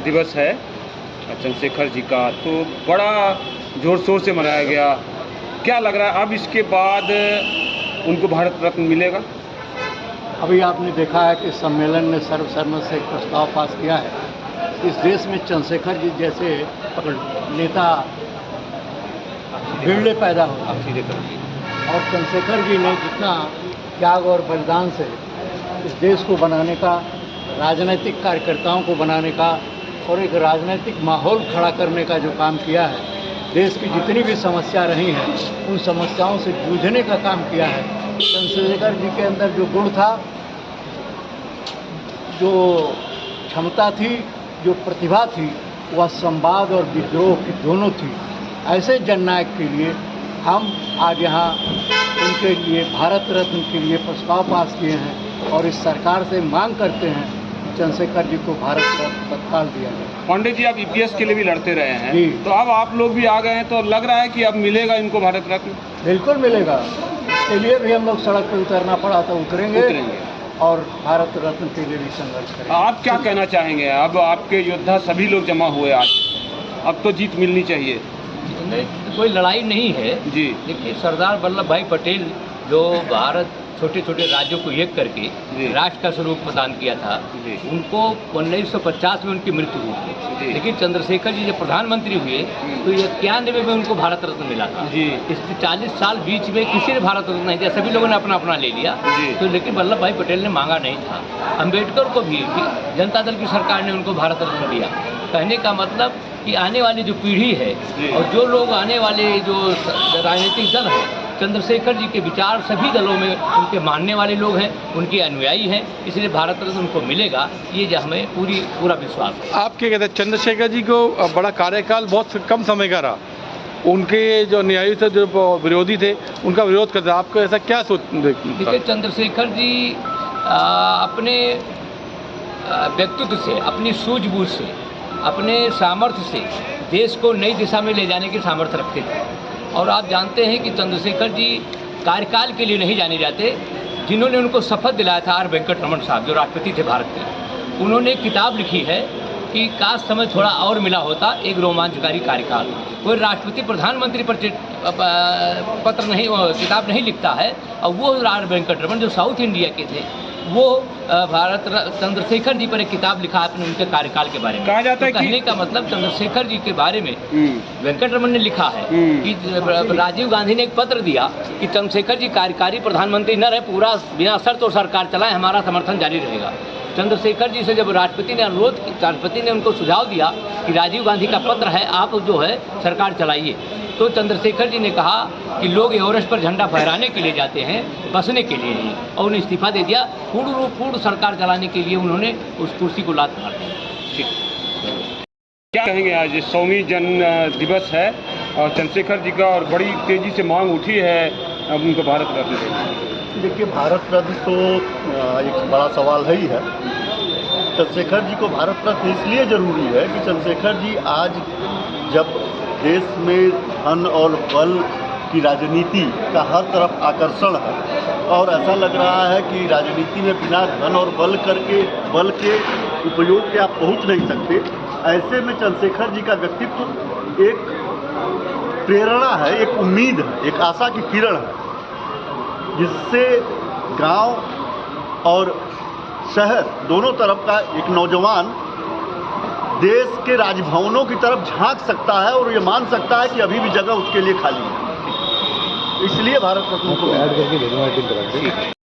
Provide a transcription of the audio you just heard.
दिवस है चंद्रशेखर जी का, तो बड़ा जोर शोर से मनाया गया। क्या लग रहा है अब इसके बाद उनको भारत रत्न मिलेगा? अभी आपने देखा है कि सम्मेलन ने सर्वसम्मत से एक प्रस्ताव पास किया है। इस देश में चंद्रशेखर जी जैसे नेता बिरले पैदा हो, और चंद्रशेखर जी ने जितना त्याग और बलिदान से इस देश को बनाने का, राजनीतिक कार्यकर्ताओं को बनाने का और एक राजनीतिक माहौल खड़ा करने का जो काम किया है, देश की जितनी भी समस्या रही हैं उन समस्याओं से जूझने का काम किया है। चंद्रशेखर जी के अंदर जो गुण था, जो क्षमता थी, जो प्रतिभा थी, वह संवाद और विद्रोह की दोनों थी। ऐसे जननायक के लिए हम आज यहाँ उनके लिए भारत रत्न के लिए प्रस्ताव पास किए हैं और इस सरकार से मांग करते हैं कि चंद्रशेखर जी को भारत रत्न तत्काल दिया जाए। पंडित जी, आप ईपीएस के लिए भी लड़ते रहे हैं, तो अब आप लोग भी आ गए हैं, तो लग रहा है कि अब मिलेगा इनको भारत रत्न? बिल्कुल मिलेगा। इसके लिए भी हम लोग सड़क पर उतरना पड़ा तो उतरेंगे और भारत रत्न के लिए भी संघर्ष करेंगे। आप क्या कहना चाहेंगे? अब आपके योद्धा सभी लोग जमा हुए आज, अब तो जीत मिलनी चाहिए। कोई लड़ाई नहीं है जी। देखिए, सरदार वल्लभ भाई पटेल जो भारत छोटे छोटे राज्यों को एक करके राष्ट्र का स्वरूप प्रदान किया था, उनको 1950 में उनकी मृत्यु हुई थी। लेकिन चंद्रशेखर जी जब प्रधानमंत्री हुए तो 91 में उनको भारत रत्न मिला था। इस 40 साल बीच में किसी ने भारत रत्न नहीं दिया, सभी लोगों ने अपना अपना ले लिया। तो लेकिन वल्लभ भाई पटेल ने मांगा नहीं था। अम्बेडकर को भी जनता दल की सरकार ने उनको भारत रत्न दिया। कहने का मतलब कि आने वाली जो पीढ़ी है और जो लोग आने वाले जो राजनीतिक दल है, चंद्रशेखर जी के विचार सभी दलों में उनके मानने वाले लोग हैं, उनके अनुयायी हैं, इसलिए भारत रत्न उनको मिलेगा, ये जो हमें पूरा विश्वास है। आप क्या कहते हैं? चंद्रशेखर जी को बड़ा कार्यकाल बहुत कम समय का रहा, उनके जो न्यायी थे, जो विरोधी थे, उनका विरोध करते, आपको ऐसा क्या देखिए, चंद्रशेखर जी अपने व्यक्तित्व से, अपनी सूझबूझ से, अपने सामर्थ्य से देश को नई दिशा में ले जाने की सामर्थ्य रखते थे। और आप जानते हैं कि चंद्रशेखर जी कार्यकाल के लिए नहीं जाने जाते। जिन्होंने उनको शपथ दिलाया था आर वेंकट रमन साहब, जो राष्ट्रपति थे भारत के, उन्होंने एक किताब लिखी है कि काश समय थोड़ा और मिला होता, एक रोमांचकारी कार्यकाल। कोई राष्ट्रपति प्रधानमंत्री पर पत्र नहीं, किताब नहीं लिखता है। और वो आर वेंकट रमन जो साउथ इंडिया के थे, वो चंद्रशेखर जी पर एक किताब लिखा है अपने उनके कार्यकाल के बारे में। कहा जाता है कि कहने का मतलब चंद्रशेखर जी के बारे में वेंकट रमन ने लिखा है कि राजीव गांधी ने एक पत्र दिया कि चंद्रशेखर जी कार्यकारी प्रधानमंत्री न रहे, पूरा बिना शर्त और सरकार चलाएं, हमारा समर्थन जारी रहेगा। चंद्रशेखर जी से जब राष्ट्रपति ने उनको सुझाव दिया कि राजीव गांधी का पत्र है, आप जो है सरकार चलाइए, तो चंद्रशेखर जी ने कहा कि लोग एवरेस्ट पर झंडा फहराने के लिए जाते हैं, बसने के लिए नहीं, और उन्हें इस्तीफा दे दिया। पूर्ण सरकार चलाने के लिए उन्होंने उस कुर्सी को लात मार दी। क्या कहेंगे? आज 100वीं जन्म दिवस है और चंद्रशेखर जी का, और बड़ी तेजी से मांग उठी है अब उनको भारत रत्न देने। देखिए, भारत रत्न तो एक बड़ा सवाल है ही है। चंद्रशेखर जी को भारत रत्न इसलिए जरूरी है कि चंद्रशेखर जी आज जब देश में धन और बल की राजनीति का हर तरफ आकर्षण है और ऐसा लग रहा है कि राजनीति में बिना धन और बल के उपयोग के आप पहुंच नहीं सकते। ऐसे में चंद्रशेखर जी का व्यक्तित्व एक प्रेरणा है, एक उम्मीद है, एक आशा की किरण है, जिससे गांव और शहर दोनों तरफ का एक नौजवान देश के राजभवनों की तरफ झांक सकता है और ये मान सकता है कि अभी भी जगह उसके लिए खाली है। इसलिए भारत रत्न को ऐड करके